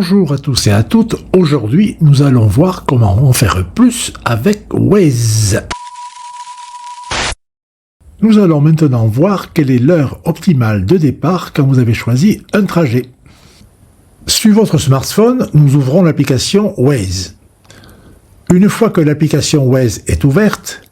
Bonjour à tous et à toutes, aujourd'hui nous allons voir comment en faire plus avec Waze. Nous allons maintenant voir quelle est l'heure optimale de départ quand vous avez choisi un trajet. Sur votre smartphone, nous ouvrons l'application Waze. Une fois que l'application Waze est ouverte,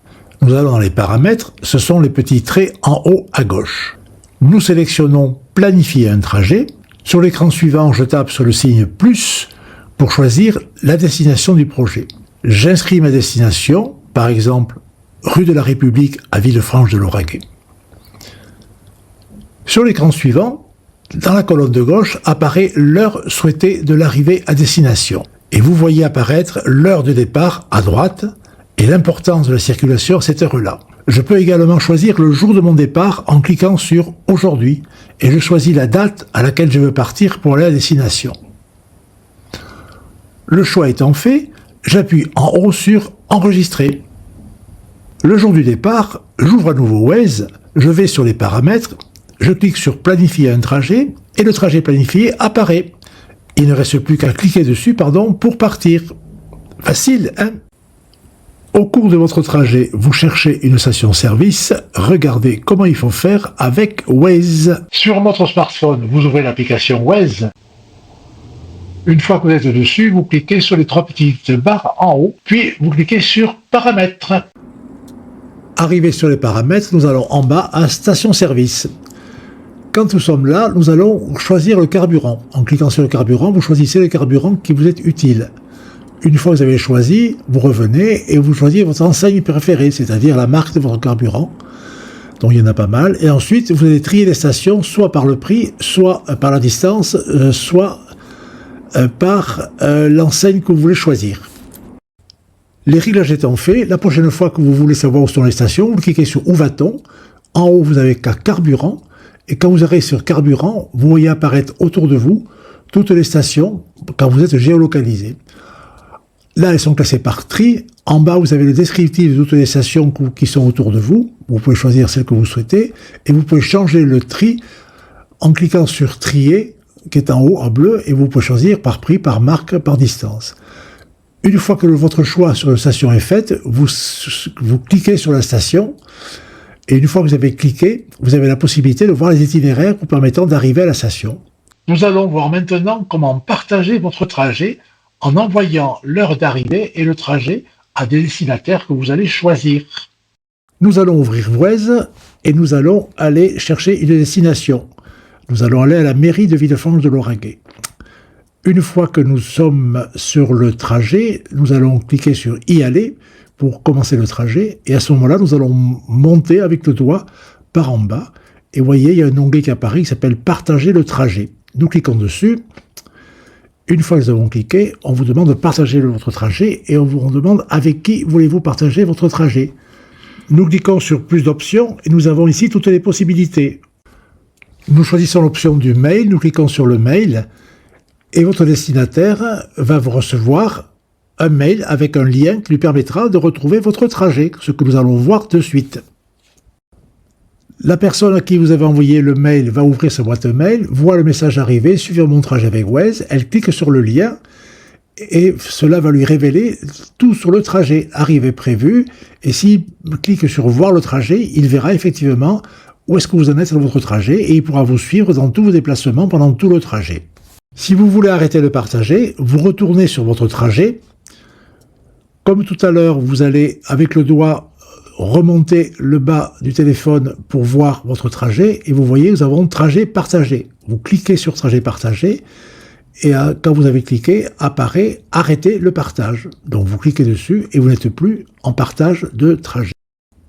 nous allons dans les paramètres, ce sont les petits traits en haut à gauche. Nous sélectionnons Planifier un trajet. Sur l'écran suivant, je tape sur le signe plus pour choisir la destination du projet. J'inscris ma destination, par exemple, rue de la République à Villefranche de Lauragais. Sur l'écran suivant, dans la colonne de gauche, apparaît l'heure souhaitée de l'arrivée à destination. Et vous voyez apparaître l'heure de départ à droite et l'importance de la circulation à cette heure-là. Je peux également choisir le jour de mon départ en cliquant sur « Aujourd'hui » et je choisis la date à laquelle je veux partir pour aller à destination. Le choix étant fait, j'appuie en haut sur « Enregistrer ». Le jour du départ, j'ouvre à nouveau Waze, je vais sur les paramètres, je clique sur « Planifier un trajet » et le trajet planifié apparaît. Il ne reste plus qu'à cliquer dessus pour partir. Facile, hein ? Au cours de votre trajet, vous cherchez une station-service, regardez comment il faut faire avec Waze. Sur votre smartphone, vous ouvrez l'application Waze. Une fois que vous êtes dessus, vous cliquez sur les trois petites barres en haut, puis vous cliquez sur Paramètres. Arrivé sur les paramètres, nous allons en bas à Station-service. Quand nous sommes là, nous allons choisir le carburant. En cliquant sur le carburant, vous choisissez le carburant qui vous est utile. Une fois que vous avez choisi, vous revenez et vous choisissez votre enseigne préférée, c'est-à-dire la marque de votre carburant. Donc il y en a pas mal. Et ensuite, vous allez trier les stations, soit par le prix, soit par la distance, soit par l'enseigne que vous voulez choisir. Les réglages étant faits, la prochaine fois que vous voulez savoir où sont les stations, vous cliquez sur « Où va-t-on ?» En haut, vous avez qu'à carburant. Et quand vous arrivez sur carburant, vous voyez apparaître autour de vous toutes les stations quand vous êtes géolocalisé. Là, elles sont classées par tri. En bas, vous avez le descriptif de toutes les stations qui sont autour de vous. Vous pouvez choisir celle que vous souhaitez. Et vous pouvez changer le tri en cliquant sur trier, qui est en haut en bleu, et vous pouvez choisir par prix, par marque, par distance. Une fois que votre choix sur la station est fait, vous cliquez sur la station. Et une fois que vous avez cliqué, vous avez la possibilité de voir les itinéraires vous permettant d'arriver à la station. Nous allons voir maintenant comment partager votre trajet en envoyant l'heure d'arrivée et le trajet à des destinataires que vous allez choisir. Nous allons ouvrir Waze et nous allons aller chercher une destination. Nous allons aller à la mairie de Villefranche de Lauragais. Une fois que nous sommes sur le trajet, nous allons cliquer sur « Y aller » pour commencer le trajet. Et à ce moment-là, nous allons monter avec le doigt par en bas. Et vous voyez, il y a un onglet qui apparaît qui s'appelle « Partager le trajet ». Nous cliquons dessus. Une fois que nous avons cliqué, on vous demande de partager votre trajet et on vous demande avec qui voulez-vous partager votre trajet. Nous cliquons sur plus d'options et nous avons ici toutes les possibilités. Nous choisissons l'option du mail, nous cliquons sur le mail et votre destinataire va vous recevoir un mail avec un lien qui lui permettra de retrouver votre trajet, ce que nous allons voir de suite. La personne à qui vous avez envoyé le mail va ouvrir sa boîte mail, voit le message arriver, suivre mon trajet avec Waze, elle clique sur le lien et cela va lui révéler tout sur le trajet, arrivée prévue, et s'il clique sur voir le trajet, il verra effectivement où est-ce que vous en êtes dans votre trajet et il pourra vous suivre dans tous vos déplacements pendant tout le trajet. Si vous voulez arrêter de partager, vous retournez sur votre trajet. Comme tout à l'heure, vous allez avec le doigt remontez le bas du téléphone pour voir votre trajet et vous voyez, nous avons trajet partagé. Vous cliquez sur trajet partagé et quand vous avez cliqué, apparaît arrêter le partage. Donc vous cliquez dessus et vous n'êtes plus en partage de trajet.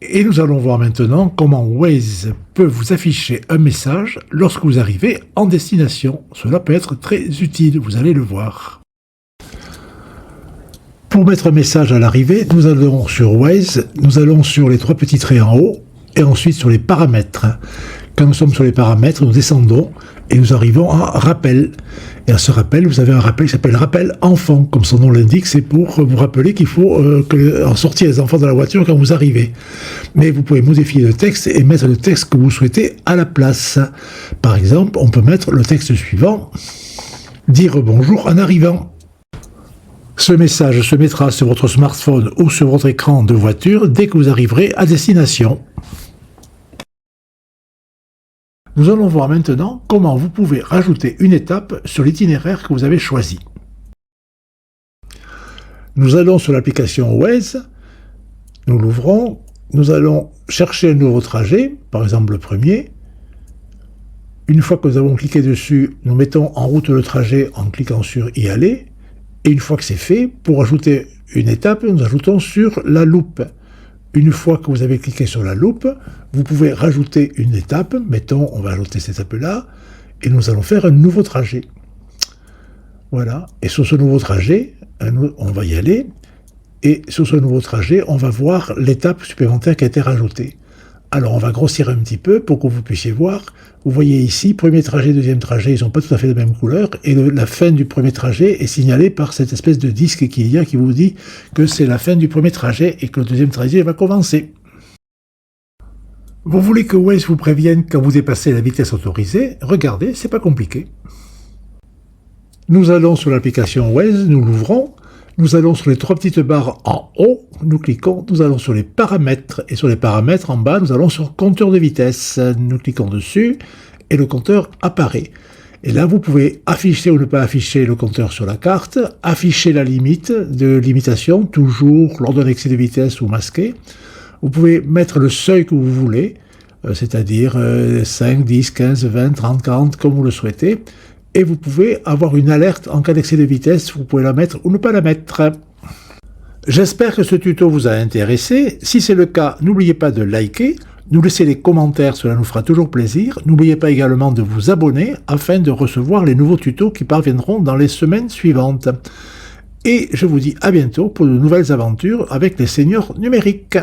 Et nous allons voir maintenant comment Waze peut vous afficher un message lorsque vous arrivez en destination. Cela peut être très utile, vous allez le voir. Pour mettre un message à l'arrivée, nous allons sur Waze, nous allons sur les trois petits traits en haut et ensuite sur les paramètres. Quand nous sommes sur les paramètres, nous descendons et nous arrivons à rappel. Et à ce rappel, vous avez un rappel qui s'appelle rappel enfant. Comme son nom l'indique, c'est pour vous rappeler qu'il faut en sortir les enfants de la voiture quand vous arrivez. Mais vous pouvez modifier le texte et mettre le texte que vous souhaitez à la place. Par exemple, on peut mettre le texte suivant. dire bonjour en arrivant. Ce message se mettra sur votre smartphone ou sur votre écran de voiture dès que vous arriverez à destination. Nous allons voir maintenant comment vous pouvez rajouter une étape sur l'itinéraire que vous avez choisi. Nous allons sur l'application Waze, nous l'ouvrons, nous allons chercher un nouveau trajet, par exemple le premier. Une fois que nous avons cliqué dessus, nous mettons en route le trajet en cliquant sur y aller. Et une fois que c'est fait, pour ajouter une étape, nous ajoutons sur la loupe. Une fois que vous avez cliqué sur la loupe, vous pouvez rajouter une étape. Mettons, on va ajouter cette étape-là, et nous allons faire un nouveau trajet. Voilà. Et sur ce nouveau trajet, on va y aller. Et sur ce nouveau trajet, on va voir l'étape supplémentaire qui a été rajoutée. Alors, on va grossir un petit peu pour que vous puissiez voir. Vous voyez ici, premier trajet, deuxième trajet, ils ne sont pas tout à fait de la même couleur. Et la fin du premier trajet est signalée par cette espèce de disque qu'il y a qui vous dit que c'est la fin du premier trajet et que le deuxième trajet va commencer. Vous voulez que Waze vous prévienne quand vous dépassez la vitesse autorisée? Regardez, c'est pas compliqué. Nous allons sur l'application Waze, nous l'ouvrons. Nous allons sur les trois petites barres en haut, nous cliquons, nous allons sur les paramètres, et sur les paramètres en bas, nous allons sur compteur de vitesse. Nous cliquons dessus, et le compteur apparaît. Et là, vous pouvez afficher ou ne pas afficher le compteur sur la carte, afficher la limite de limitation, toujours lors d'un excès de vitesse ou masqué. Vous pouvez mettre le seuil que vous voulez, c'est-à-dire 5, 10, 15, 20, 30, 40, comme vous le souhaitez. Et vous pouvez avoir une alerte en cas d'excès de vitesse, vous pouvez la mettre ou ne pas la mettre. J'espère que ce tuto vous a intéressé. Si c'est le cas, n'oubliez pas de liker, nous laisser les commentaires, cela nous fera toujours plaisir. N'oubliez pas également de vous abonner afin de recevoir les nouveaux tutos qui parviendront dans les semaines suivantes. Et je vous dis à bientôt pour de nouvelles aventures avec les seniors numériques.